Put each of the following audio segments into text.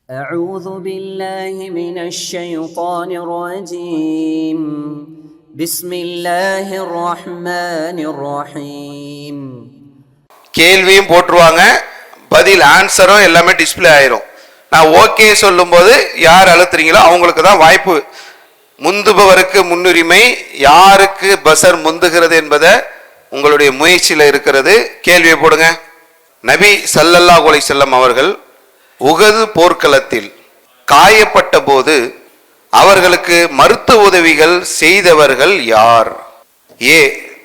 أعوذ بالله من الشيطان الرجيم بسم الله الرحمن الرحيم. கேள்வியும் போட்டுருவாங்க, பதில் ஆன்சரும் எல்லாமே டிஸ்பிளே ஆயிரும். நான் ஓகே சொல்லும்போது யார் அழுத்துறீங்களோ அவங்களுக்கு தான் வாய்ப்பு. முந்துபவருக்கு முன்னுரிமை. யாருக்கு பசர் முந்துகிறது என்பதை உங்களுடைய முயற்சியில் இருக்கிறது. கேள்வியை போடுங்க. நபி ஸல்லல்லாஹு அலைஹி வஸல்லம் அவர்கள் உகது போர்க்களத்தில் காயப்பட்ட போது அவர்களுக்கு மருத்துவ உதவிகள் செய்தவர்கள் யார்? ஏ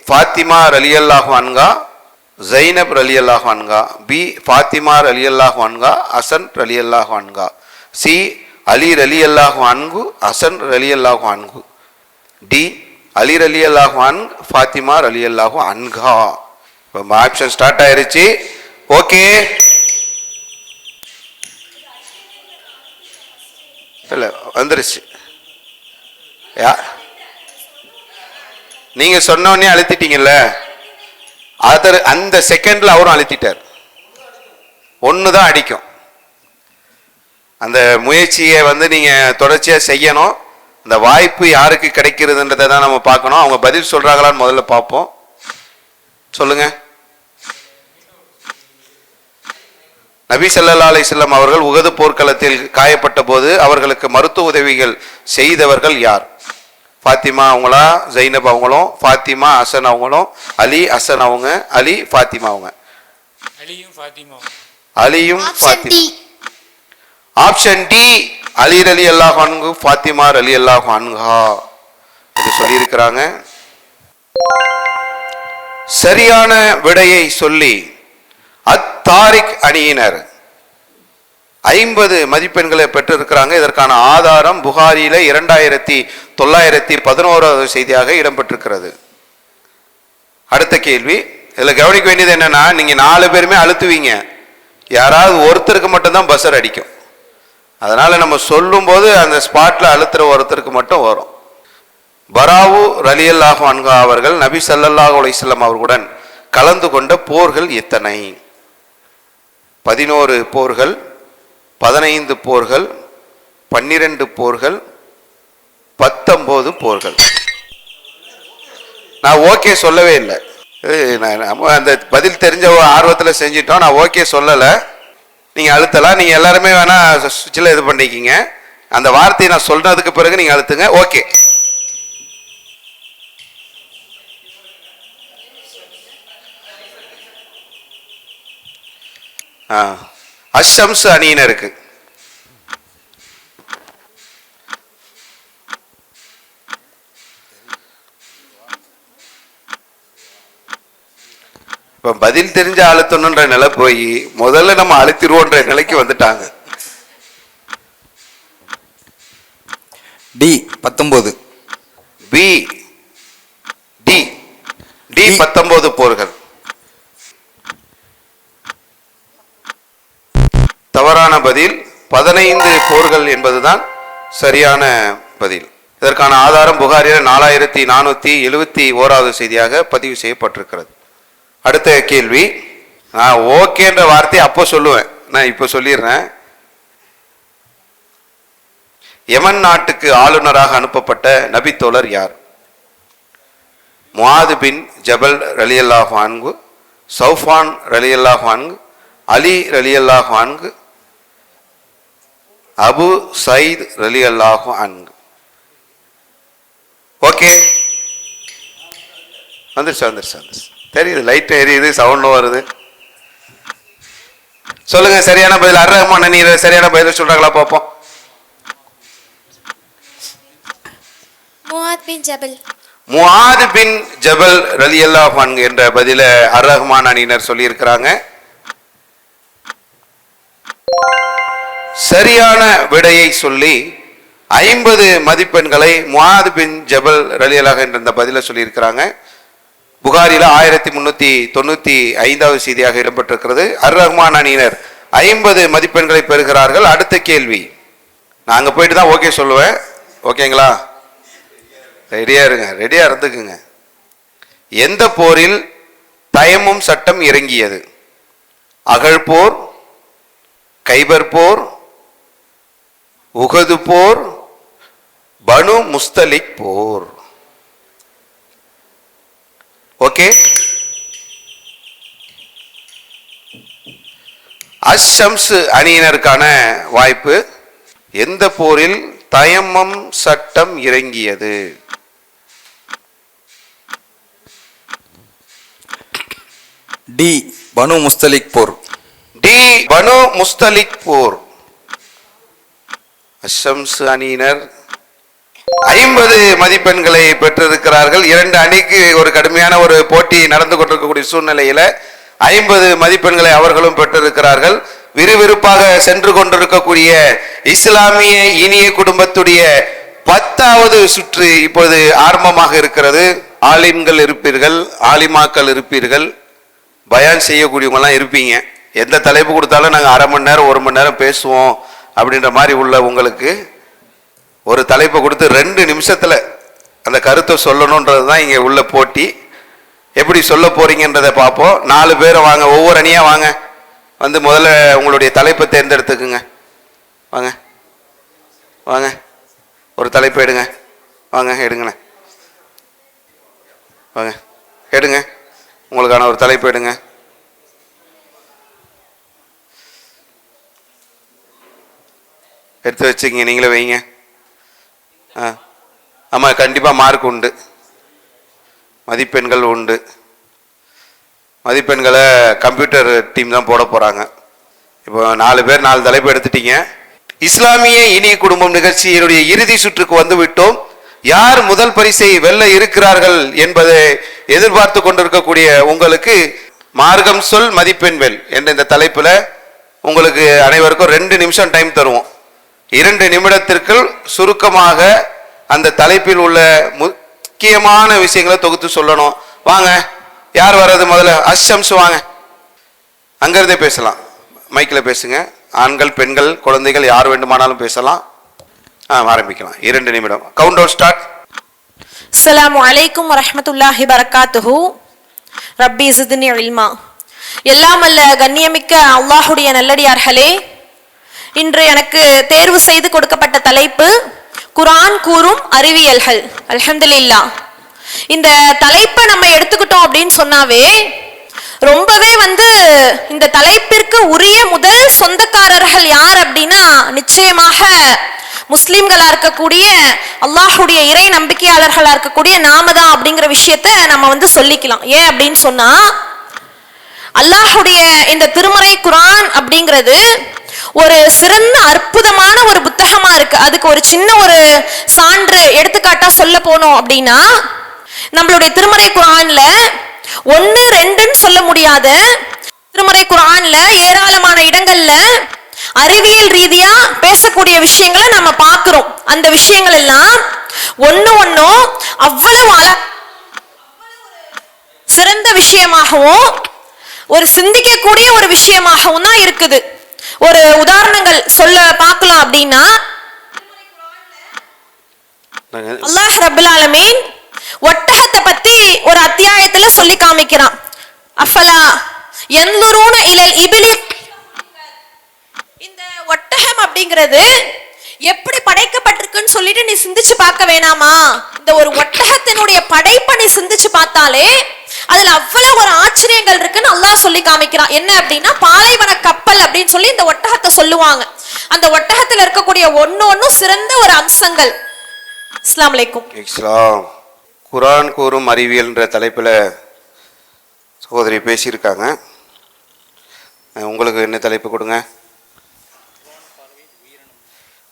ஃபாத்திமா ரலியல்லாஹு அன்ஹா, ஜைனப் ரலியல்லாஹு அன்ஹா. பி ஃபாத்திமா ரலியல்லாஹு அன்ஹா, ஹசன் ரலியல்லாஹு அன்ஹா. சி அலி ரலியல்லாஹு அன்ஹு, ஹசன் ரலியல்லாஹு அன்ஹு. டி அலி ரலியல்லாஹு அன்ஹு, ஃபாத்திமா ரலியல்லாஹு அன்ஹா. இப்போ ஆப்ஷன் ஸ்டார்ட் ஆயிருச்சு. ஓகே, இல்லை வந்துருச்சு. நீங்க சொன்னோடனே அழுத்திட்டீங்கல்ல, அந்த செகண்ட்ல அவரும் அழுத்திட்டார். ஒண்ணுதான் அடிக்கும். அந்த முயற்சியை நீங்க தொடர்ச்சியா செய்யணும். அந்த வாய்ப்பு யாருக்கு கிடைக்கிறதுன்றதை தான் நம்ம பார்க்கணும். அவங்க பதில் சொல்றாங்களான்னு முதல்ல பார்ப்போம். சொல்லுங்க. நபி ஸல்லல்லாஹு அலைஹி வஸல்லம் அவர்கள் உகது போர்க்களத்தில் காயப்பட்ட போது அவர்களுக்கு மருத்துவ உதவிகள் செய்தவர்கள் யார்? ஃபாத்திமா அவங்களா, ஜைனப் அவங்களும், ஃபாத்திமா ஹசன் அவங்களும், அலி ஹசன் அவங்க, அலி ஃபாத்திமா அவங்க. அலியும் ஃபாத்திமா. ஆப்ஷன் டி அலி ரலியல்லாஹு அன்ஹு, ஃபாத்திமா ரலியல்லாஹு அன்ஹா இது சொல்லியிருக்கிறாங்க. சரியான விடையை சொல்லி அத்தாரிக் அணியினர் 50 மதிப்பெண்களை பெற்றிருக்கிறாங்க. இதற்கான ஆதாரம் புகாரியில 2911 செய்தியாக இடம்பெற்றிருக்கிறது. அடுத்த கேள்வி, இதுல கவனிக்க வேண்டியது என்னன்னா, நீங்க 4 பேருமே அழுத்துவீங்க, யாராவது ஒருத்தருக்கு மட்டும்தான் பஸர் அடிக்கும். அதனால நம்ம சொல்லும் போது அந்த ஸ்பாட்ல அழுத்துற ஒருத்தருக்கு மட்டும் வரும். பராவு ரலியல்லாஹு அன்ஹா அவர்கள் நபி ஸல்லல்லாஹு அலைஹி வஸல்லம் அவர்களுடன் கலந்து கொண்ட போர்கள் எத்தனை? 11 போர்கள், 15 போர்கள், 12 போர்கள், 19 போர்கள். நான் ஓகே சொல்லவே இல்லை. அந்த பதில் தெரிஞ்ச ஆர்வத்தில் செஞ்சிட்டோம். நான் ஓகே சொல்லலை. நீங்க அழுத்தலாம். நீங்க எல்லாருமே வேணா சுவிட்சில் இது பண்ணிக்கிங்க. அந்த வார்த்தையை நான் சொல்றதுக்கு பிறகு நீங்க அழுத்துங்க. ஓகே. அஷம்ஸ் அணியினருக்கு இப்ப பதில் தெரிஞ்ச அழுத்தணுன்ற நிலை போய் முதல்ல நம்ம அழுத்திடுவோன்ற நிலைக்கு வந்துட்டாங்க. டி 19. பி டி டி 19 போர்கள். தவறான பதில். 15 போர்கள் என்பதுதான் சரியான பதில். இதற்கான ஆதாரம் புகாரில் 4471 செய்தியாக பதிவு செய்யப்பட்டிருக்கிறது. அடுத்த கேள்வி, நான் ஓகேன்ற வார்த்தையை அப்போ சொல்லுவேன், நான் இப்போ சொல்லிடுறேன். யமன் நாட்டுக்கு ஆளுநராக அனுப்பப்பட்ட நபித்தோழர் யார்? முஆது பின் ஜபல் ரலியல்லாஹு அன்ஹு, சௌஃபான் ரலியல்லாஹு அன்ஹு, அலி ரலியல்லாஹு அன்ஹு, அபு சயீத் ரலியல்லாஹு அன்ஹு. ஓகே, வந்துருச்சு. தெரியுது, லைட் எரியுது, சவுண்ட் வருது. சொல்லுங்க சரியான பதில். அர் ரஹ்மான் அணியினர் சரியான பதில் சொல்றாங்களா பார்ப்போம். முஆத் பின் ஜபல் ரலியல்லாஹு அன்ஹு என்ற பதில அர் ரஹ்மான் அணியினர் சொல்லி இருக்கிறாங்க. சரியான விடையை சொல்லி 50 மதிப்பெண்களை முஆத் பின் ஜபல் ரலியல்லாஹு என்ற இந்த பதில சொல்லி இருக்கிறாங்க. புகாரில 1395 செய்தியாக இடம்பெற்றிருக்கிறது. அர் ரஹ்மான் அணியினர் 50 மதிப்பெண்களை பெறுகிறார்கள். அடுத்த கேள்வி, நான் அங்க போயிட்டு தான் ஓகே சொல்லுவேன். ஓகேங்களா? ரெடியா இருங்க, ரெடியா இருந்துக்குங்க. எந்த போரில் தயமும் சட்டம் இறங்கியது? அகழ் போர், கைபர் போர், உஹது போர், பனு முஸ்தலிக் போர். ஓகே. அஷம்ஸ் அணியினருக்கான வாய்ப்பு. எந்த போரில் தயம்மம் சட்டம் இறங்கியது? டி பனு முஸ்தலிக் போர். டி பனு முஸ்தலிக் போர். அஷம்ஸ் அணியினர் 50 மதிப்பெண்களை பெற்றிருக்கிறார்கள். 2 அணிக்கு ஒரு கடுமையான ஒரு போட்டி நடந்து கொண்டிருக்கக்கூடிய சூழ்நிலையில 50 மதிப்பெண்களை அவர்களும் பெற்றிருக்கிறார்கள். விறுவிறுப்பாக சென்று கொண்டிருக்கக்கூடிய இஸ்லாமிய இனிய குடும்பத்துடைய 10வது சுற்று இப்பொழுது ஆரம்பமாக இருக்கிறது. ஆலிம்கள் இருப்பீர்கள், ஆலிமாக்கள் இருப்பீர்கள், பயான் செய்யக்கூடியவங்கலாம் இருப்பீங்க. எந்த தலைப்பு கொடுத்தாலும் நாங்கள் அரை மணி நேரம் 1 மணி நேரம் பேசுவோம் அப்படின்ற மாதிரி உள்ள உங்களுக்கு ஒரு தலைப்பை கொடுத்து 2 நிமிஷத்துல அந்த கருத்தை சொல்லணுன்றது தான் இங்கே உள்ள போட்டி. எப்படி சொல்ல போறீங்கன்றதை பார்ப்போம். 4 பேரை வாங்க, ஒவ்வொரு அணியா வாங்க, வந்து முதல்ல உங்களுடைய தலைப்பை தேர்ந்தெடுத்துக்குங்க. வாங்க வாங்க, ஒரு தலைப்பை எடுங்க. வாங்க எடுங்கண்ணே, வாங்க எடுங்க, உங்களுக்கான ஒரு தலைப்பு எடுங்க. எடுத்து வச்சுக்கிங்க, நீங்களே வைங்க. ஆமாம், கண்டிப்பாக மார்க் உண்டு, மதிப்பெண்கள் உண்டு. மதிப்பெண்களை கம்ப்யூட்டர் டீம் தான் போட போகிறாங்க. இப்போ 4 பேர் 4 தலைப்பு எடுத்துட்டீங்க. இஸ்லாமிய இனிய குடும்பம் நிகழ்ச்சியினுடைய இறுதி சுற்றுக்கு வந்து விட்டோம். யார் முதல் பரிசை வெல்ல இருக்கிறார்கள் என்பதை எதிர்பார்த்து கொண்டிருக்கக்கூடிய உங்களுக்கு மார்க்கம் சொல் மதிப்பெண் வெல் என்ற இந்த தலைப்புல உங்களுக்கு அனைவருக்கும் 2 நிமிஷம் டைம் தருவோம். 2 நிமிடத்திற்குள் சுருக்கமாக அந்த தலைப்பில் உள்ள முக்கியமான விஷயங்களை தொகுத்து சொல்லணும். வாங்க, யார் வர்றது முதல்ல? அஷம்ஸ் வாங்க, அங்கிருந்தே பேசலாம், மைக்கில் பேசுங்க. ஆண்கள், பெண்கள், குழந்தைகள் யார் வேண்டுமானாலும் பேசலாம். ஆரம்பிக்கலாம். 2 நிமிடம். Count down start. அஸ்ஸலாமு அலைக்கும் வரஹ்மத்துல்லாஹி பரக்காத்துஹு. ரப்பி ஸித்னி இல்மா. எல்லாம் அல்ல கண்ணியமிக்க அல்லாஹுடைய நல்லடியார்களே, இன்று எனக்கு தேர்வு செய்து கொடுக்கப்பட்ட தலைப்பு குர்ஆன் கூறும் அறிவியல்கள். அல்ஹம்துலில்லாஹ். இந்த தலைப்பை நம்ம எடுத்துக்கிட்டோம் அப்படின்னு சொன்னாவே ரொம்பவே இந்த தலைப்பிற்கு உரிய முதல் சொந்தக்காரர்கள் யார் அப்படின்னா நிச்சயமாக முஸ்லிம்களா இருக்கக்கூடிய அல்லாஹுடைய இறை நம்பிக்கையாளர்களா இருக்கக்கூடிய நாம தான் அப்படிங்கிற விஷயத்த நம்ம சொல்லிக்கலாம். ஏன் அப்படின்னு சொன்னா, அல்லாஹுடைய இந்த திருமறை குர்ஆன் அப்படிங்கிறது ஒரு சிறந்த அற்புதமான ஒரு புத்தகமா இருக்கு. அதுக்கு ஒரு சின்ன ஒரு சான்று எடுத்துக்காட்டா சொல்ல போனோம் அப்படின்னா, நம்மளுடைய திருமறை குர்ஆன்ல 1, 2ன்னு சொல்ல முடியாத திருமறை குர்ஆன்ல ஏராளமான இடங்கள்ல அறிவியல் ரீதியா பேசக்கூடிய விஷயங்களை நம்ம பார்க்கிறோம். அந்த விஷயங்கள் எல்லாம் ஒன்னும் அவ்வளவு சிறந்த விஷயமாகவும் ஒரு சிந்திக்கக்கூடிய ஒரு விஷயமாகவும் தான் இருக்குது. ஒரு உதாரணங்கள் சொல்ல பார்க்கலாம் அப்படின்னா, அல்லாஹ் ரப்பல் ஆலமீன் ஒட்டகத்தை பத்தி ஒரு அத்தியாயத்துல சொல்லி காமிக்கிறான். அஃபலா யன்துரூன இலல் இபிலி. இந்த ஒட்டகம் அப்படிங்கிறது எப்படி படைக்கப்பட்டிருக்குன்னு சொல்லிட்டு நீ சிந்திச்சு பார்க்க வேணாமா? இந்த ஒரு ஒட்டகத்தினுடைய படைப்பை நீ சிந்திச்சு பார்த்தாலே அதுல அவ்வளவு ஒரு ஆச்சரியங்கள் இருக்குன்னு அல்லாஹ் சொல்லி காமிக்கிறான். என்ன அப்படின்னா, பாலைவன கப்பல் அப்படின்னு சொல்லி இந்த ஒட்டகத்தை சொல்லுவாங்க. அந்த ஒட்டகத்துல இருக்கக்கூடிய ஒன்னும் சிறந்த ஒரு அம்சங்கள். அஸ்ஸலாமு அலைக்கும். இஸ்லாம் குர்ஆன் கூறும் அறிவியல் என்ற தலைப்புல சகோதரி பேசியிருக்காங்க. உங்களுக்கு என்ன தலைப்பு கொடுங்க?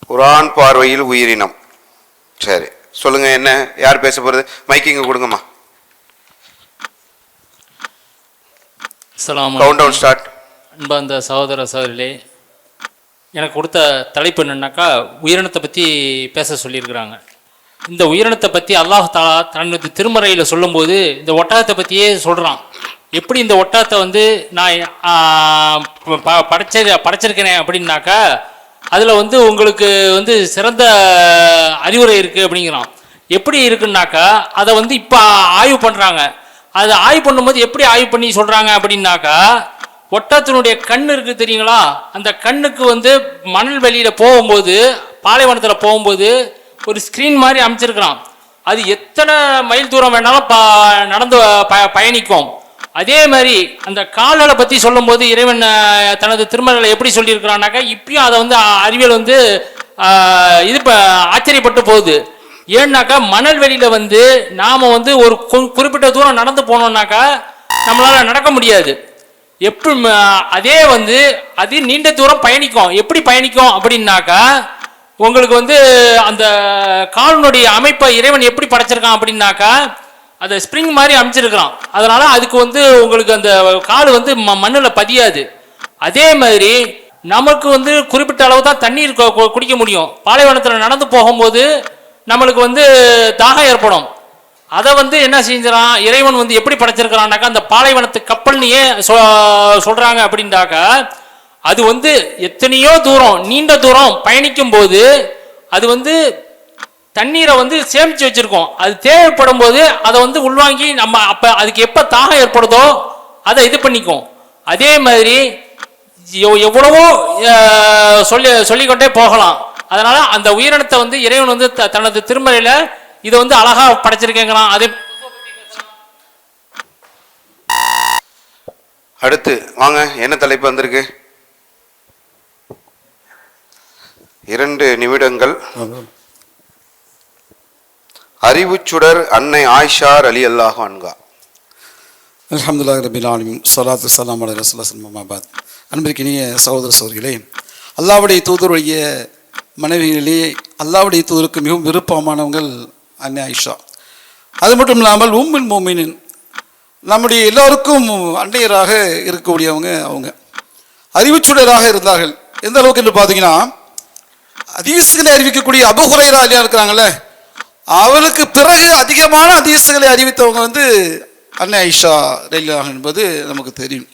குர்ஆன் பார்வையில் உயிரினம். சரி, சொல்லுங்க, என்ன, யார் பேச போறது? மைக்கிங்க கொடுங்கம்மா. Count down start. அன்பா அந்த சகோதர சகோதரிகளே, எனக்கு கொடுத்த தலைப்பு என்னன்னாக்கா உயிரினத்தை பற்றி பேச சொல்லியிருக்கிறாங்க. இந்த உயிரினத்தை பற்றி அல்லாஹ் தஆலா தனது திருமறையில் சொல்லும்போது இந்த ஒட்டகத்தை பற்றியே சொல்கிறான். எப்படி இந்த ஒட்டகத்தை நான் படைச்சிருக்கிறேன் அப்படின்னாக்கா அதில் உங்களுக்கு சிறந்த அறிவுரை இருக்குது அப்படிங்கிறான். எப்படி இருக்குன்னாக்கா அதை இப்போ ஆய்வு பண்ணுறாங்க. அதை ஆய்வு பண்ணும்போது எப்படி ஆய்வு பண்ணி சொல்கிறாங்க அப்படின்னாக்கா, ஒட்டகத்தினுடைய கண் இருக்குது தெரியுங்களா, அந்த கண்ணுக்கு மணல் வெளியில் போகும்போது பாலைவனத்தில் போகும்போது ஒரு ஸ்க்ரீன் மாதிரி அமைச்சிருக்கிறான். அது எத்தனை மைல் தூரம் வேணாலும் நடந்து பயணிக்கும். அதே மாதிரி அந்த கால்களை பற்றி சொல்லும்போது இறைவன் தனது திருமறைகளை எப்படி சொல்லியிருக்கிறான்னாக்கா, இப்பயும் அதை வந்து அறிவியல் வந்து இது ஆச்சரியப்பட்டு போகுது. ஏன்னாக்கா மணல் வெளியில் வந்து நாம் வந்து ஒரு குறிப்பிட்ட தூரம் நடந்து போனோம்னாக்கா நம்மளால் நடக்க முடியாது. எப்படி அதே வந்து அது நீண்ட தூரம் பயணிக்கும். எப்படி பயணிக்கும் அப்படின்னாக்கா, உங்களுக்கு வந்து அந்த காலினுடைய அமைப்பை இறைவன் எப்படி படைச்சிருக்கான் அப்படின்னாக்கா, அதை ஸ்ப்ரிங் மாதிரி அமைச்சிருக்கிறான். அதனால அதுக்கு வந்து உங்களுக்கு அந்த கால் வந்து மண்ணில் பதியாது. அதே மாதிரி நமக்கு வந்து குறிப்பிட்ட அளவு தான் தண்ணீர் குடிக்க முடியும். பாலைவனத்தில் நடந்து போகும்போது நம்மளுக்கு வந்து தாகம் ஏற்படும். அதை வந்து என்ன செஞ்சான் இறைவன் வந்து எப்படி படைச்சிருக்கிறான்னாக்கா, அந்த பாலைவனத்து கப்பல்னு ஏன் சொல்றாங்க அப்படின்னாக்கா, அது வந்து எத்தனையோ தூரம் நீண்ட தூரம் பயணிக்கும் போது அது வந்து தண்ணீரை வந்து சேமிச்சு வச்சிருக்கோம். அது தேவைப்படும் போது அதை வந்து உள்வாங்கி நம்ம அப்ப அதுக்கு எப்ப தாகம் ஏற்படுதோ அதை இது பண்ணிக்கும். அதே மாதிரி எவ்வளவோ சொல்லிக்கொண்டே போகலாம். அதனால அந்த உயிரினத்தை வந்து இறைவன் வந்து தனது திருமறையில இதை வந்து அழகா படைச்சிருக்கேங்கிறான். அதே அடுத்து வாங்க, என்ன தலைப்பு வந்திருக்கு? 2 நிமிடங்கள். அறிவுச்சுடர் அன்னை ஆயிஷா ரலியல்லாஹு அன்ஹா. அல்ஹம்துலில்லாஹி ரப்பில் ஆலமீன், ஸலாத்து வஸ்ஸலாமு அலா ரசூலில்லாஹி ஸல்லல்லாஹு அலைஹி வஸல்லம். அன்பிற்கினிய சகோதர சகோதரிகளே, அல்லாஹ்வுடைய தூதருடைய மனைவிகளிலே அல்லாஹ்வுடைய தூதருக்கு மிகவும் விருப்பமானவங்கள் அன்னை ஆயிஷா. அது மட்டும் இல்லாமல் உம்முல் மோமினின், நம்முடைய எல்லோருக்கும் அன்னையராக இருக்கக்கூடியவங்க. அவங்க அறிவுச்சுடராக இருந்தார்கள். எந்த அளவுக்கு என்று பார்த்தீங்கன்னா, ஹதீஸ்களை அறிவிக்கக்கூடிய அபூ ஹுரைரா இருக்கிறாங்கல்ல, அவளுக்கு பிறகு அதிகமான ஹதீஸ்களை அறிவித்தவங்க வந்து அன்னை ஆயிஷா ரலியல்லாஹு என்பது நமக்கு தெரியும்.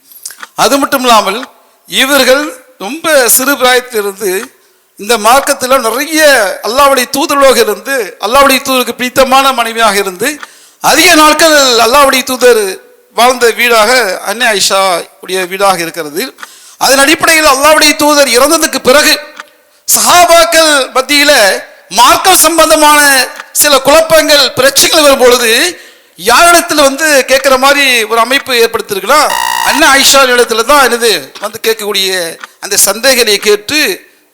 அது மட்டும் இல்லாமல் இவர்கள் ரொம்ப சிறு பிராயத்திலிருந்து இந்த மார்க்கத்தில் நிறைய அல்லாஹ்வுடைய தூதர்களாக இருந்து அல்லாஹ்வுடைய தூதருக்கு பிடித்தமான மனைவியாக இருந்து அதிக நாட்கள் அல்லாஹ்வுடைய தூதர் வாழ்ந்த வீடாக அன்னை ஆயிஷா உடைய வீடாக இருக்கிறது. அதன் அடிப்படையில் அல்லாஹ்வுடைய தூதர் இறந்ததுக்கு பிறகு சஹாபாக்கள் மத்தியில மார்க்கம் சம்பந்தமான சில குழப்பங்கள் பிரச்சனைகள் வரும் பொழுது யாரிடத்துல வந்து கேட்கிற மாதிரி ஒரு அமைப்பு ஏற்படுத்திருக்குன்னா அன்னை ஆயிஷா இடத்துல தான் என்னது வந்து கேட்கக்கூடிய அந்த சந்தேகங்களை கேட்டு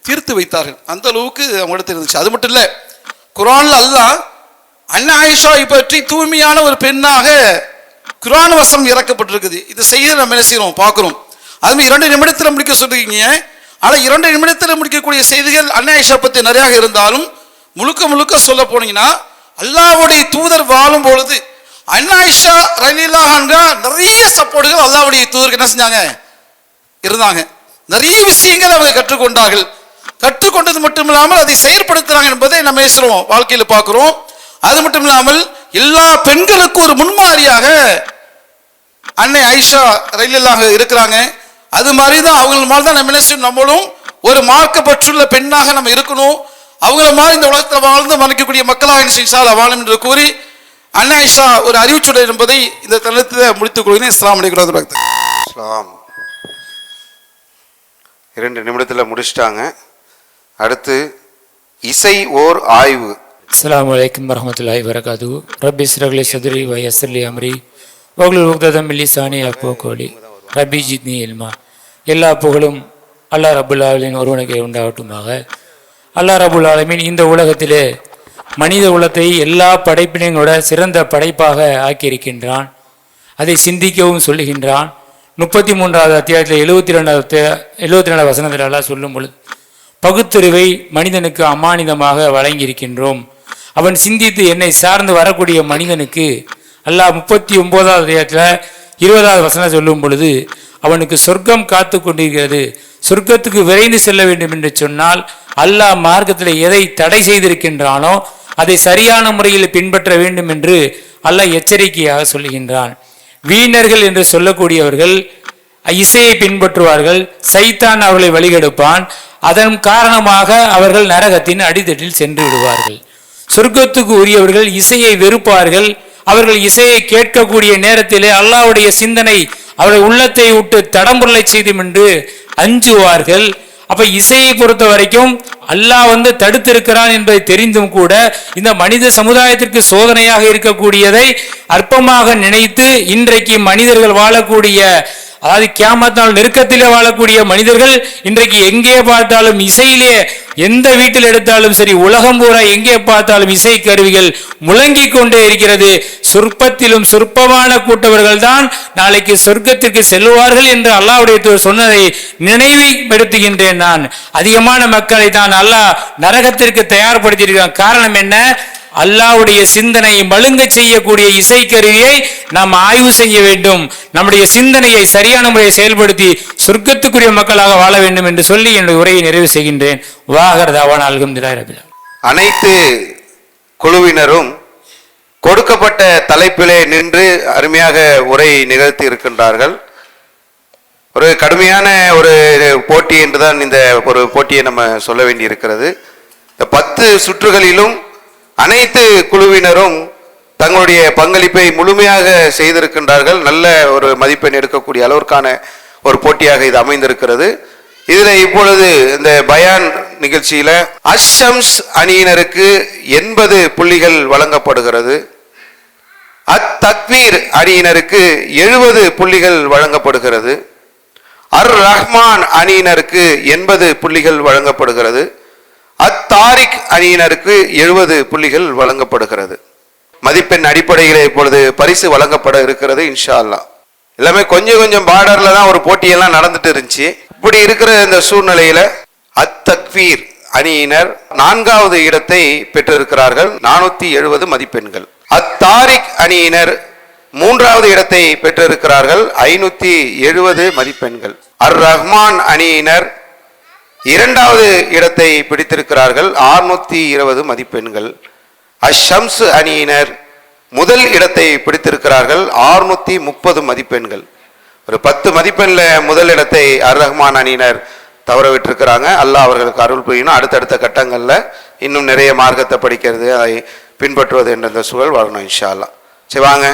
தீர்த்து வைத்தார்கள். அந்த அளவுக்கு அவங்க இடத்துல இருந்துச்சு. அது மட்டும் இல்லை, குர்ஆன்ல அல்லாஹ் அன்னை ஆயிஷாவை பற்றி தூய்மையான ஒரு பெண்ணாக குர்ஆன் வசனம் இறக்கப்பட்டிருக்குது. இது செய்தி நம்ம என்ன செய்யறோம் பார்க்கிறோம். அதுமாதிரி 2 நிமிடத்தில் முடிக்க சொல்றீங்க. ஆனால் 2 நிமிடத்தில் முடிக்கக்கூடிய செய்திகள் அன்னை ஆயிஷா பற்றி நிறைய இருந்தாலும் முழுக்க சொல்ல போனீங்கன்னா, அல்லாஹ்வுடைய தூதர் வாழும் பொழுது அன்னை ஆயிஷா ரலியல்லாஹு அன்ஹா நிறைய சப்போர்ட்டுகள் அல்லாஹ்வுடைய தூதருக்கு என்ன செஞ்சாங்க இருந்தாங்க. நிறைய விஷயங்கள் அவங்க கற்றுக்கொண்டார்கள். கற்றுக்கொண்டது மட்டும் இல்லாமல் அதை செயற்படுத்துறாங்க என்பதை நம்ம பேசுறோம், வாழ்க்கையில் பார்க்கிறோம். அது மட்டும் இல்லாமல் எல்லா பெண்களுக்கும் ஒரு முன்மாதிரியாக அன்னை ஆயிஷா ரலியல்லாஹு இருக்கிறாங்க. அது மாதிரி தான் அவங்கள மாதிரி தான் நம்மளும் ஒரு மார்க்கப்பற்றுள்ள பெண்ணாக நம்ம இருக்கணும். அவங்கள மாதிரி இந்த உலகத்தில் வாழ்ந்து மறைக்கக்கூடிய மக்களாக இன்ஷா அல்லாஹ் வாழும் என்று கூறி அன்னை ஆயிஷா ஒரு அறிவுச்சுடர் என்பதை இந்த தளத்தில் முடித்துக் கொள்கிறேன். இஸ்லாம் அலைக்கும். இஸ்லாம் 2 நிமிடத்தில் முடிச்சிட்டாங்க. அடுத்து இசை ஓர் ஆய்வு. அஸ்ஸலாமு அலைக்கும் வரஹ்மத்துல்லாஹி வபரகாத்துஹு. ரப்பி இஸ்ரஹ் லி ஸத்ரி வ யஸ்ஸிர் லி அம்ரி வஹ்லுல் உக்ததம் மின் லிசானி யஃப்கஹு கௌலி ரப்பி ஜித்னி இல்மா. எல்லா புகழும் அல்லாஹ் ரப்புல் ஆலமீன் ஒருவனுக்கே உண்டாகட்டுமாக. அல்லாஹ் ரப்புல் ஆலமீன் இந்த உலகத்திலே மனித குலத்தை எல்லா படைப்பினையும் விட சிறந்த படைப்பாக ஆக்கியிருக்கின்றான். அதை சிந்திக்கவும் சொல்லுகின்றான். 33வது அத்தியாயத்தில் 72வது வசனத்தில் அல்லாஹ் சொல்லும் பொழுது, பகுத்தறிவை மனிதனுக்கு அமானிதமாக வழங்கியிருக்கின்றோம். அவன் சிந்தித்து என்னை சார்ந்து வரக்கூடிய மனிதனுக்கு அல்லாஹ் 39வது அத்தியாயத்தில் 20வது வசனம் சொல்லும் பொழுது, அவனுக்கு சொர்க்கம் காத்து கொண்டிருக்கிறது. சொர்க்கத்துக்கு விரைந்து செல்ல வேண்டும் என்று சொன்னால் அல்லாஹ் மார்க்கத்தில் எதை தடை செய்திருக்கின்றானோ அதை சரியான முறையில் பின்பற்ற வேண்டும் என்று அல்லாஹ் எச்சரிக்கையாக சொல்லுகின்றான். வீணர்கள் என்று சொல்லக்கூடியவர்கள் இசையை பின்பற்றுவார்கள். சைத்தான் அவர்களை வழிகெடுப்பான். அதன் காரணமாக அவர்கள் நரகத்தின் அடித்தட்டில் சென்று விடுவார்கள். சொர்க்கத்துக்கு உரியவர்கள் இசையை வெறுப்பார்கள். அவர்கள் இசையை கேட்கக்கூடிய நேரத்திலே அல்லாஹ்வுடைய சிந்தனை அவருடைய உள்ளத்தை விட்டு தடம்புரலை செய்தும் என்று அஞ்சுவார்கள். அப்ப இசையை பொறுத்த வரைக்கும் அல்லாஹ் தடுத்திருக்கிறான் என்பதை தெரிந்தும் கூட இந்த மனித சமுதாயத்திற்கு சோதனையாக இருக்கக்கூடியதை அற்பமாக நினைத்து இன்றைக்கு மனிதர்கள் வாழக்கூடிய, அதாவது கியாமத் நாள் நெருக்கத்திலே வாழக்கூடிய மனிதர்கள் இன்றைக்கு எங்கே பார்த்தாலும் இசையிலே, எந்த வீட்டில் எடுத்தாலும் சரி, உலகம் பூரா எங்கே பார்த்தாலும் இசை கருவிகள் முழங்கிக் கொண்டே இருக்கிறது. சொற்பத்திலும் சொற்பமான கூட்டவர்கள் தான் நாளைக்கு சொர்க்கத்திற்கு செல்வார்கள் என்று அல்லாஹ்வுடைய சொன்னதை நினைவுபடுத்துகின்றேன். நான் அதிகமான மக்களை தான் அல்லாஹ் நரகத்திற்கு தயார்படுத்தியிருக்கிறான். காரணம் என்ன? அல்லாஹ்வுடைய சிந்தனை மழுங்க செய்யக்கூடிய இசைக்கருவியை நாம் ஆய்வு செய்ய வேண்டும். நம்முடைய சிந்தனையை சரியான முறையை செயல்படுத்தி சொர்க்கத்துக்குரிய மக்களாக வாழ வேண்டும் என்று சொல்லி என்னுடைய உரையை நிறைவு செய்கின்றேன். வாஹர் தாவானா அல்ஹம்துலில்லாஹி ரப்பில் ஆலமீன். அனைத்து குழுவினரும் கொடுக்கப்பட்ட தலைப்பிலே நின்று அருமையாக உரை நிகழ்த்தி இருக்கின்றார்கள். ஒரு கடுமையான ஒரு போட்டி என்றுதான் இந்த ஒரு போட்டியை நம்ம சொல்ல வேண்டி இருக்கிறது. இந்த 10 சுற்றுகளிலும் அனைத்து குழுவினரும் தங்களுடைய பங்களிப்பை முழுமையாக செய்திருக்கின்றார்கள். நல்ல ஒரு மதிப்பெண் எடுக்கக்கூடிய அளவிற்கான ஒரு போட்டியாக இது அமைந்திருக்கிறது. இதுல இப்பொழுது இந்த பயான் நிகழ்ச்சியில அஷம்ஸ் அணியினருக்கு 80 புள்ளிகள் வழங்கப்படுகிறது. தக்வீர் அணியினருக்கு 70 புள்ளிகள் வழங்கப்படுகிறது. ரஹ்மான் அணியினருக்கு 80 புள்ளிகள் வழங்கப்படுகிறது. தாரிக் அணியினருக்கு 70 புள்ளிகள் வழங்கப்படுகிறது. மதிப்பெண் அடிப்படையில் இப்பொழுது பரிசு வழங்கப்பட இருக்கிறது இன்ஷா அல்லாஹ். எல்லாமே கொஞ்சம் கொஞ்சம் பார்டர்ல தான் ஒரு போட்டியெல்லாம் நடந்துட்டு இருந்துச்சு. இப்படி இருக்கிற இந்த சூழ்நிலையில தக்வீர் அணியினர் 4வது இடத்தை பெற்றிருக்கிறார்கள், 470 மதிப்பெண்கள். தாரிக் அணியினர் 3வது இடத்தை பெற்றிருக்கிறார்கள், 570 மதிப்பெண்கள். ரஹ்மான் அணியினர் 2வது இடத்தை பிடித்திருக்கிறார்கள், 620 மதிப்பெண்கள். அஷம்ஸ் அணியினர் முதல் இடத்தை பிடித்திருக்கிறார்கள், 630 மதிப்பெண்கள். ஒரு 10 மதிப்பெண்ல முதல் இடத்தை ரஹ்மான் அணியினர் தவற விட்டிருக்கிறாங்க. அல்லாஹ் அவர்களுக்கு அருள் புரியணும். அடுத்தடுத்த கட்டங்கள்ல இன்னும் நிறைய மார்க்கத்தை படிக்கிறது, அதை பின்பற்றுவது என்ற இந்த சூழல் வரணும் இன்ஷா அல்லாஹ். சரி வாங்க,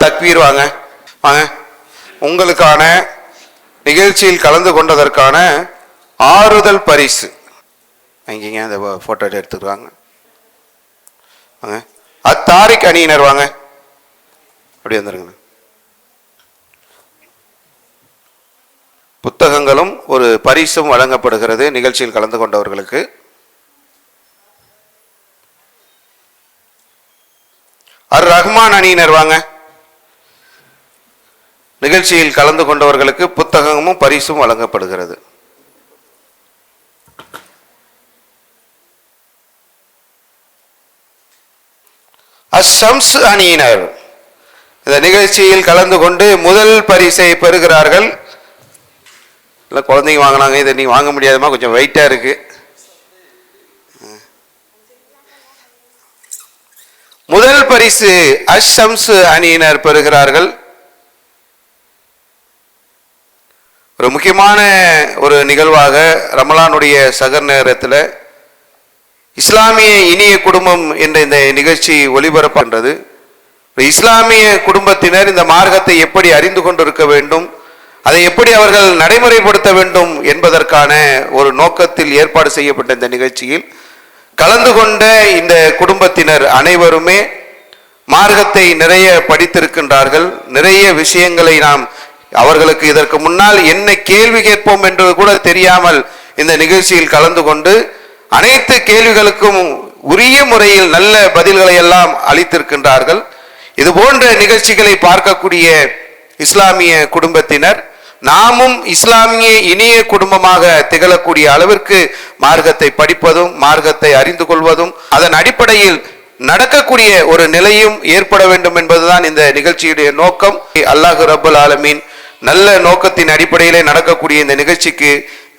தக்வீர் வாங்க வாங்க. உங்களுக்கான நிகழ்ச்சியில் கலந்து கொண்டதற்கான ஆறுதல் பரிசு வாங்கிங்க. அந்த போட்டோ எடுத்துக்கிறாங்க. வாங்க. தாரிக் அணியினர் வாங்க, அப்படி வந்துருங்க. புத்தகங்களும் ஒரு பரிசும் வழங்கப்படுகிறது நிகழ்ச்சியில் கலந்து கொண்டவர்களுக்கு. ரஹ்மான் அணியினர் வாங்க. நிகழ்ச்சியில் கலந்து கொண்டவர்களுக்கு புத்தகமும் பரிசும் வழங்கப்படுகிறது. அஷம்ஸ் அணியினர் இந்த நிகழ்ச்சியில் கலந்து கொண்டு முதல் பரிசை பெறுகிறார்கள். இல்லை குழந்தைங்க வாங்கினாங்க, இதை நீங்க வாங்க முடியாதுமா, கொஞ்சம் வெயிட்டா இருக்கு. முதல் பரிசு அஷம்ஸ் அணியினர் பெறுகிறார்கள். ஒரு முக்கியமான ஒரு நிகழ்வாக ரமலானுடைய சகர் நேரத்தில் இஸ்லாமிய இனிய குடும்பம் என்ற இந்த நிகழ்ச்சி ஒளிபரப்புகின்றது. இஸ்லாமிய குடும்பத்தினர் இந்த மார்க்கத்தை எப்படி அறிந்து கொண்டிருக்க வேண்டும், அதை எப்படி அவர்கள் நடைமுறைப்படுத்த வேண்டும் என்பதற்கான ஒரு நோக்கத்தில் ஏற்பாடு செய்யப்பட்ட இந்த நிகழ்ச்சியில் கலந்து கொண்ட இந்த குடும்பத்தினர் அனைவருமே மார்க்கத்தை நிறைய படித்திருக்கின்றார்கள். நிறைய விஷயங்களை நாம் அவர்களுக்கு இதற்கு முன்னால் என்ன கேள்வி கேட்போம் என்று கூட தெரியாமல் இந்த நிகழ்ச்சியில் கலந்து கொண்டு அனைத்து கேள்விகளுக்கும் உரிய முறையில் நல்ல பதில்களை எல்லாம் அளித்திருக்கின்றார்கள். இது போன்ற நிகழ்ச்சிகளை பார்க்கக்கூடிய இஸ்லாமிய குடும்பத்தினர் நாமும் இஸ்லாமிய இனிய குடும்பமாக திகழக்கூடிய அளவிற்கு மார்க்கத்தை படிப்பதும் மார்க்கத்தை அறிந்து கொள்வதும் அதன் அடிப்படையில் நடக்கக்கூடிய ஒரு நிலையும் ஏற்பட வேண்டும் என்பதுதான் இந்த நிகழ்ச்சியுடைய நோக்கம். அல்லாஹ் ரப்பல் ஆலமீன் நல்ல நோக்கத்தின் அடிப்படையிலே நடக்கக்கூடிய இந்த நிகழ்ச்சிக்கு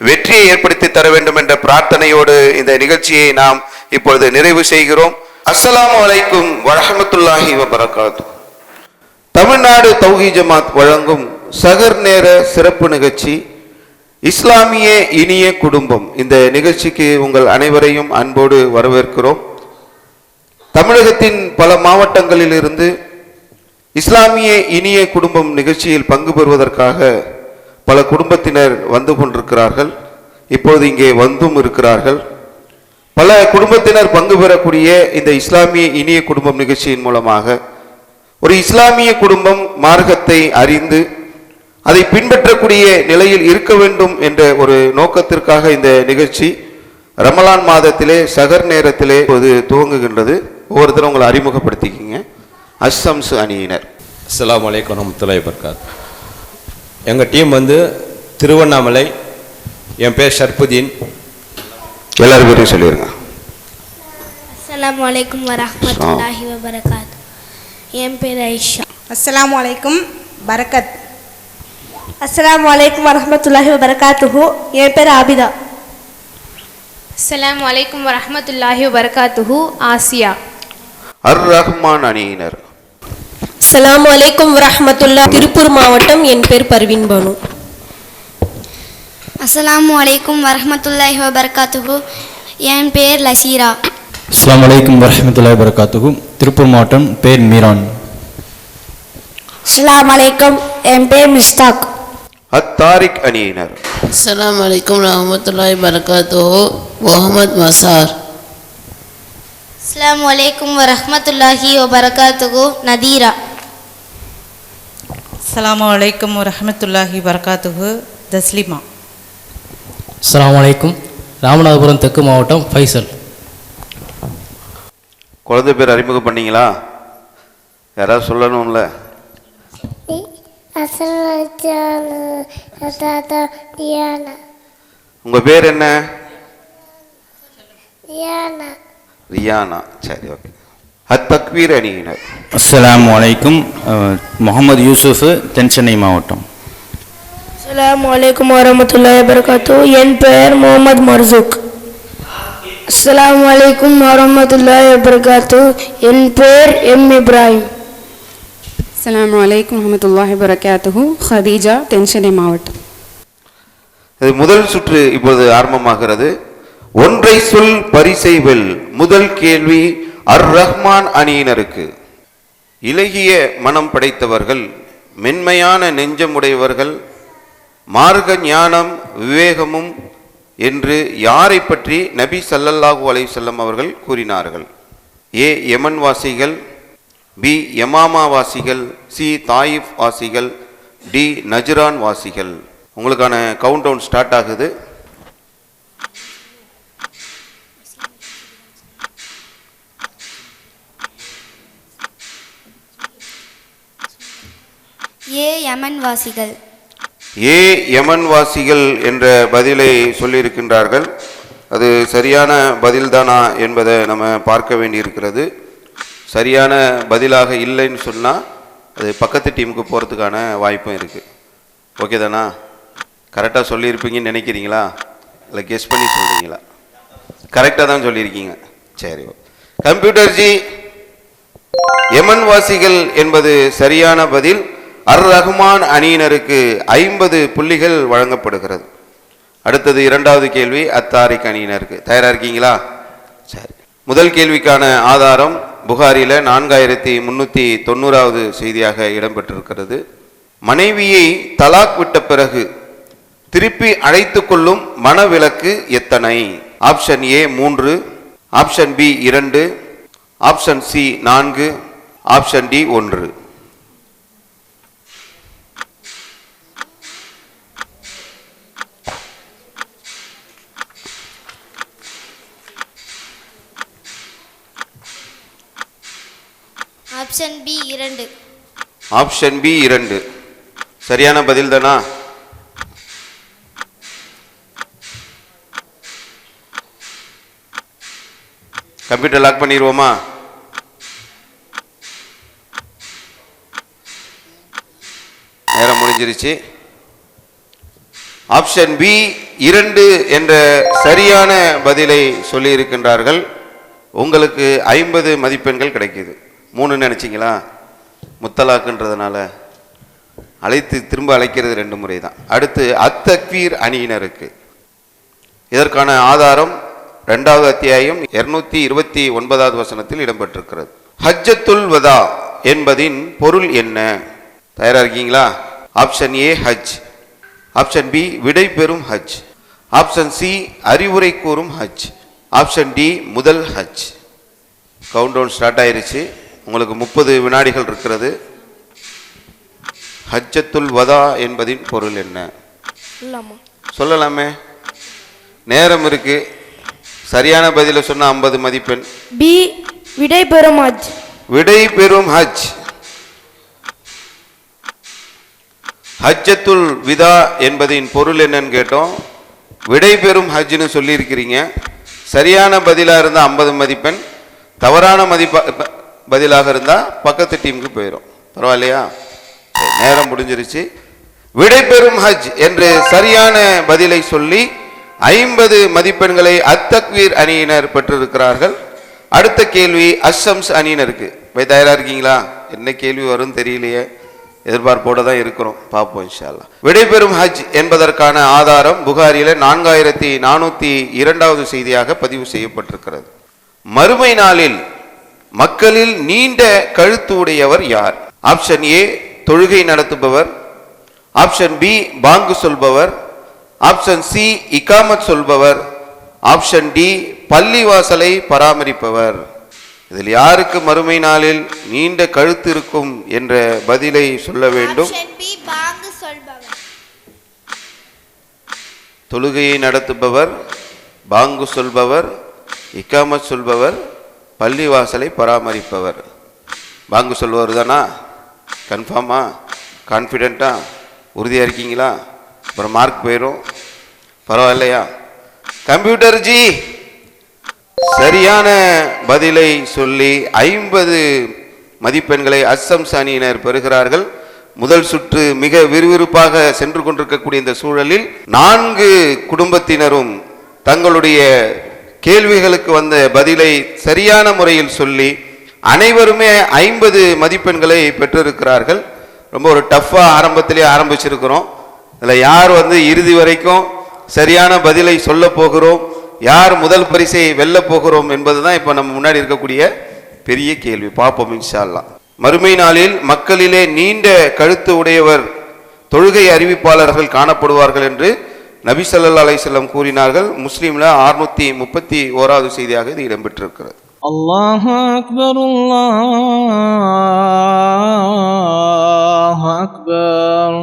வெற்றியை ஏற்படுத்தி தர வேண்டும் என்ற பிரார்த்தனையோடு இந்த நிகழ்ச்சியை நாம் இப்பொழுது நிறைவு செய்கிறோம். அஸ்ஸலாமு அலைக்கும் வரஹ்மத்துல்லாஹி வபரகாத்துஹு. தமிழ்நாடு தௌஹீத் ஜமாத் வழங்கும் சகர் நேர சிறப்பு நிகழ்ச்சி இஸ்லாமிய இனிய குடும்பம். இந்த நிகழ்ச்சிக்கு உங்கள் அனைவரையும் அன்போடு வரவேற்கிறோம். தமிழகத்தின் பல மாவட்டங்களில் இருந்து இஸ்லாமிய இனிய குடும்பம் நிகழ்ச்சியில் பங்கு பெறுவதற்காக பல குடும்பத்தினர் வந்து கொண்டிருக்கிறார்கள். இப்போது இங்கே வந்தும் இருக்கிறார்கள். பல குடும்பத்தினர் பங்கு பெறக்கூடிய இந்த இஸ்லாமிய இனிய குடும்பம் நிகழ்ச்சியின் மூலமாக ஒரு இஸ்லாமிய குடும்பம் மார்க்கத்தை அறிந்து அதை பின்பற்றக்கூடிய நிலையில் இருக்க வேண்டும் என்ற ஒரு நோக்கத்திற்காக இந்த நிகழ்ச்சி ரமலான் மாதத்திலே சகர் நேரத்திலே இப்போது துவங்குகின்றது. ஒவ்வொருத்தரும் உங்களை அறிமுகப்படுத்திக்கிங்க. அஸ்ஸம்ஸ் அணியினர். அஸ்ஸலாமு அலைக்கும் வரஹ்மத்துல்லாஹி வபரகாத்துஹு. எங்கள் டீம் வந்து திருவண்ணாமலை. என் பேர் ஷர்புதீன். எல்லாரும் பேரையும் சொல்லிடுங்க. அஸ்ஸலாமு அலைக்கும் வரஹ்மத்துல்லாஹி வபரகாத்துஹு. என் பேர் ஐஷா. அஸ்ஸலாமு அலைக்கும் பரக்கத். அஸ்ஸலாமு அலைக்கும் வரஹ்மத்துல்லாஹி வபரகாத்துஹு. என் பேர் ஆபிதா. அஸ்ஸலாமு அலைக்கும் வரஹ்மத்துல்லாஹி வபரகாத்துஹு. ஆசியா. அர் ரஹ்மான் அணியினர். அஸ்ஸலாமு அலைக்கும் வரஹ்மத்துல்லாஹ். திருப்பூர் மாவட்டம். என் பேர் பர்வீன் பானு. அஸ்ஸலாமு அலைக்கும் வரஹ்மத்துல்லாஹி வபரகாத்துஹு. என் பேர் லசீரா. அஸ்ஸலாமு அலைக்கும் வரஹ்மத்துல்லாஹி வபரகாத்துஹு. திருப்பூர் மாவட்டம். பேர் மீரான். அஸ்ஸலாமு அலைக்கும். என் பேர் மிஸ்தாக். அத்தாரிக் அணியினர். அஸ்ஸலாமு அலைக்கும் வரஹ்மத்துல்லாஹி வபரகாத்துஹு. முஹம்மத் மசார். அஸ்ஸலாமு அலைக்கும் வரஹ்மத்துல்லாஹி வபரகாத்துஹு. நதீரா. அஸ்ஸலாமு அலைக்கும் வரஹ்மத்துல்லாஹி வபரகாத்துஹு. தஸ்லிமா. அஸ்ஸலாமு அலைக்கும். ராமநாதபுரம் தெற்கு மாவட்டம். ஃபைசல். குழந்தை பேர் அறிமுகம் பண்ணீங்களா? யாராவது சொல்லணும்ல? உங்க பேர் என்ன? ரியானா. சரி, ஓகே. அத்தக்வீர் அணியினர். அஸ்ஸலாமு அலைக்கும். முகமது யூசுஃப், தென் சென்னை மாவட்டம். அஸ்ஸலாமு அலைக்கும் வரஹ்மத்துல்லாஹி வபரகாத்துஹு. என் பெயர் முகமது மர்சூக். அஸ்ஸலாமு அலைக்கும் வரஹ்மத்துல்லாஹி வபரகாத்துஹு. என் பெயர் எம் இப்ராஹிம். அஸ்ஸலாமு அலைக்கும் வரஹ்மத்துல்லாஹி வபரகாத்துஹு. ஹதீஜா, தென்சென்னை மாவட்டம். இது முதல் சுற்று இப்பொழுது ஆரம்பமாகிறது. ஒன்றை சொல் பரிசை வெல். முதல் கேள்வி அர் ரஹ்மான் அணியினருக்கு. இலகிய மனம் படைத்தவர்கள், மென்மையான நெஞ்சமுடையவர்கள், மார்க்க ஞானம் விவேகமும் என்று யாரை பற்றி நபி ஸல்லல்லாஹு அலைஹி வஸல்லம் அவர்கள் கூறினார்கள்? ஏ யமன் வாசிகள், பி யமாமா வாசிகள், சி தாயிஃப் வாசிகள், டி நஜ்ரான் வாசிகள். உங்களுக்கான கவுண்ட் டவுன் ஸ்டார்ட் ஆகுது. ஏ யமன் வாசிகள். ஏ யமன் வாசிகள் என்ற பதிலை சொல்லியிருக்கின்றார்கள். அது சரியான பதில்தானா என்பதை நம்ம பார்க்க வேண்டியிருக்கிறது. சரியான பதிலாக இல்லைன்னு சொன்னால் அது பக்கத்து டீமுக்கு போகிறதுக்கான வாய்ப்பும் இருக்குது. ஓகே தானா? கரெக்டாக சொல்லியிருப்பீங்கன்னு நினைக்கிறீங்களா, இல்லை கெஸ் பண்ணி சொல்கிறீங்களா? கரெக்டாக தான் சொல்லியிருக்கீங்க. சரி, கம்ப்யூட்டர் ஜி, யமன் வாசிகள் என்பது சரியான பதில். அர் ரஹ்மான் அணியினருக்கு 50 புள்ளிகள் வழங்கப்படுகிறது. அடுத்தது இரண்டாவது கேள்வி அத்தாரிக் அணியினருக்கு. தயாரா இருக்கீங்களா? சரி. முதல் கேள்விக்கான ஆதாரம் புகாரில 4390வது செய்தியாக இடம்பெற்றிருக்கிறது. மனைவியை தலாக் விட்ட பிறகு திருப்பி அழைத்து கொள்ளும் மனவிலக்கு எத்தனை? Option A 3, option B 2, option C 4, option D 1. Option B 2. Option B 2 சரியான பதில் தானா? கம்ப்யூட்டர் லாக் பண்ணிடுவோமா? நேரம் முடிஞ்சிருச்சு. ஆப்ஷன் பி 2 என்ற சரியான பதிலை சொல்லி இருக்கின்றார்கள். உங்களுக்கு 50 மதிப்பெண்கள் கிடைக்குது. 3 நினைச்சிங்களா? முத்தலாக்குன்றதுனால அழைத்து திரும்ப அழைக்கிறது 2 முறை தான். அடுத்து அத்தக்வீர் அணியினருக்கு. இதற்கான ஆதாரம் 2வது அத்தியாயம் 229வது வசனத்தில் இடம்பெற்றிருக்கிறது. ஹஜ்ஜத்துல் வதா என்பதின் பொருள் என்ன? தயாரா இருக்கீங்களா? ஆப்ஷன் ஏ ஹஜ், ஆப்ஷன் பி விடை பெறும் ஹஜ், ஆப்ஷன் சி அறிவுரை கூறும் ஹஜ். ஆப்ஷன் டி முதல் ஹஜ். கவுண்ட் டவுன் ஸ்டார்ட் ஆயிருச்சு. உங்களுக்கு 30 வினாடிகள் இருக்கிறது. ஹஜ்ஜத்துல் வதா என்பதின் பொருள் என்ன? சொல்லலாமே, நேரம் இருக்கு. சரியான பதில சொன்ன 50 மதிப்பெண். பி விடை பெறும் ஹஜ். விடை பெறும் ஹஜ். ஹஜ்ஜத்துல் விதா என்பதின் பொருள் என்னன்னு கேட்டோம். விடை பெறும் ஹஜ்னு சொல்லியிருக்கிறீங்க. சரியான பதிலாக இருந்தால் 50 மதிப்பெண், தவறான பதிலாக இருந்தால் பக்கத்து டீமுக்கு போயிடும். பரவாயில்லையா? நேரம் முடிஞ்சிருச்சு. விடை பெறும் ஹஜ் என்று சரியான பதிலை சொல்லி 50 மதிப்பெண்களை அத்தக்வீர் அணியினர் பெற்றிருக்கிறார்கள். அடுத்த கேள்வி அஷம்ஸ் அணியினருக்கு. போய் தயாரா இருக்கீங்களா? என்ன கேள்வி வரும் தெரியலையே, எதிர்பார்ப்போட தான் இருக்கிறோம், பார்ப்போம் இன்ஷா அல்லாஹ். விடைபெறும் ஹஜ் என்பதற்கான ஆதாரம் புகாரில 4402வது செய்தியாக பதிவு செய்யப்பட்டிருக்கிறது. மறுமை நாளில் மக்களில் நீண்ட கழுத்து உடையவர் யார்? ஆப்ஷன் ஏ தொழுகை நடத்துபவர், ஆப்ஷன் பி பாங்கு சொல்பவர், ஆப்ஷன் சி இகாமத் சொல்பவர், ஆப்ஷன் டி பள்ளிவாசலை பராமரிப்பவர். இதில் யாருக்கு மறுமை நாளில் நீண்ட கழுத்து இருக்கும் என்ற பதிலை சொல்ல வேண்டும். தொழுகையை நடத்துபவர், பாங்கு சொல்பவர், இகாமத் சொல்பவர், பள்ளிவாசலை பராமரிப்பவர். பாங்கு சொல்பவர் தானா? கன்ஃபார்மா? கான்ஃபிடென்ட்டா? உறுதியாக இருக்கீங்களா? அப்புறம் மார்க் போயிடும். பரவாயில்லையா? கம்ப்யூட்டர் ஜி சரியான பதிலை சொல்லி 50 மதிப்பெண்களை அஸ்ஸம்ஸ் அணியினர் பெறுகிறார்கள். முதல் சுற்று மிக விறுவிறுப்பாக சென்று கொண்டிருக்கக்கூடிய இந்த சூழலில் 4 குடும்பத்தினரும் தங்களுடைய கேள்விகளுக்கு வந்த பதிலை சரியான முறையில் சொல்லி அனைவருமே 50 மதிப்பெண்களை பெற்றிருக்கிறார்கள். ரொம்ப ஒரு டஃப்பாக ஆரம்பத்திலே ஆரம்பிச்சிருக்கிறோம். இதில் யார் இறுதி வரைக்கும் சரியான பதிலை சொல்ல போகிறோம், யார் முதல் பரிசை வெல்ல போகிறோம் என்பதுதான் இப்போ நம்ம முன்னாடி இருக்கக்கூடிய பெரிய கேள்வி. பார்ப்போம் இன்ஷா அல்லாஹ். மறுமை நாளில் மக்களிலே நீண்ட கழுத்து உடையவர் தொழுகை அறிவிப்பாளர்கள் காணப்படுவார்கள் என்று நபி ஸல்லல்லாஹு அலைஹி வஸல்லம் கூறினார்கள். முஸ்லிம்ல 631வது செய்தியாக இது இடம்பெற்றிருக்கிறது. அல்லாஹு அக்பர், அல்லாஹு அக்பர்.